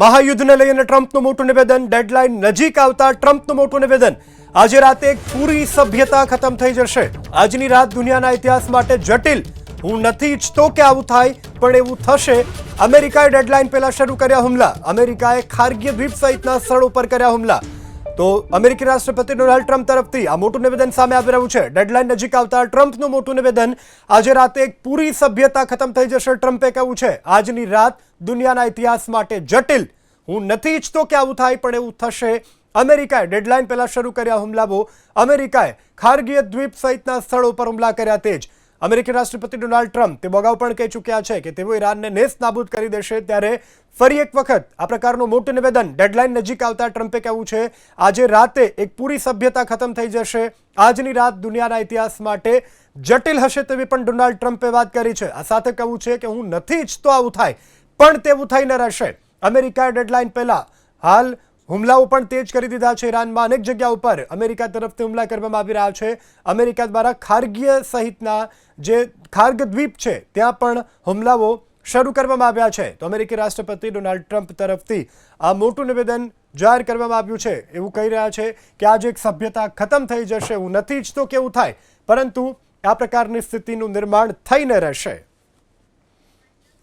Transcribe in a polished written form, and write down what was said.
મહાયુદ્ધને લઈને ટ્રમ્પનું મોટું નિવેદન, ડેડલાઇન નજીક આવતા ટ્રમ્પનું મોટું નિવેદન। આજે રાતે એક પૂરી સભ્યતા ખતમ થઈ જશે। આજની રાત દુનિયાના ઇતિહાસ માટે જટિલ। હું નથી ઈચ્છતો કે આવું થાય, પણ એવું થશે। અમેરિકાએ ડેડલાઇન પહેલા શરૂ કર્યા હુમલા। અમેરિકાએ ખાર્ગિય દ્વીપ સહિતના સ્થળો પર કર્યા હુમલા। તો અમેરિકી રાષ્ટ્રપતિ ડોનાલ્ડ ટ્રમ્પ તરફથી આ મોટું નિવેદન સામે આવી રહ્યું છે। ડેડલાઇન નજીક આવતા ટ્રમ્પનું મોટું નિવેદન। આજે રાતે એક પૂરી સભ્યતા ખતમ થઈ જશે। ટ્રમ્પે કહ્યું છે, આજની રાત દુનિયાના ઇતિહાસ માટે જટિલ। હું નથી ઈચ્છતો કે આવું થાય, પણ એવું થશે। અમેરિકાએ ડેડલાઇન પહેલા શરૂ કર્યા હુમલાઓ। અમેરિકાએ ખાર્ગિય દ્વીપ સહિતના સ્થળો પર હુમલા કર્યા। તેજ અમેરિકી રાષ્ટ્રપતિ ડોનાલ્ડ ટ્રમ્પ તે અગાઉ પણ કહી ચૂક્યા છે કે તેઓ ઈરાનને નેસ્ત નાબૂદ કરી દેશે। ત્યારે ફરી એક વખત આ પ્રકારનું મોટું નિવેદન ડેડલાઇન નજીક આવતા ટ્રમ્પે કહ્યું છે, આજે રાતે એક પૂરી સભ્યતા ખતમ થઈ જશે। આજની રાત દુનિયાના ઇતિહાસ માટે જટિલ હશે તેવી પણ ડોનાલ્ડ ટ્રમ્પે વાત કરી છે। આ સાથે કહ્યું છે કે હું નથી ઈચ્છતો આવું થાય, પણ તેવું થઈને રહેશે। અમેરિકાએ ડેડલાઇન પહેલા હાલ હુમલાઓ પણ તેજ કરી દીધા છે। ઈરાનમાં અનેક જગ્યાઓ પર અમેરિકા તરફથી હુમલા કરવામાં આવી રહ્યા છે। અમેરિકા દ્વારા ખાર્ગિય સહિતના જે ખાર્ગ દ્વીપ છે ત્યાં પણ હુમલાઓ શરૂ કરવામાં આવ્યા છે। તો અમેરિકી રાષ્ટ્રપતિ ડોનાલ્ડ ટ્રમ્પ તરફથી આ મોટું નિવેદન જાહેર કરવામાં આવ્યું છે। એવું કહી રહ્યા છે કે આજે એક સભ્યતા ખતમ થઈ જશે। હું નથી ઈચ્છતો કે એવું થાય, પરંતુ આ પ્રકારની સ્થિતિનું નિર્માણ થઈને રહેશે।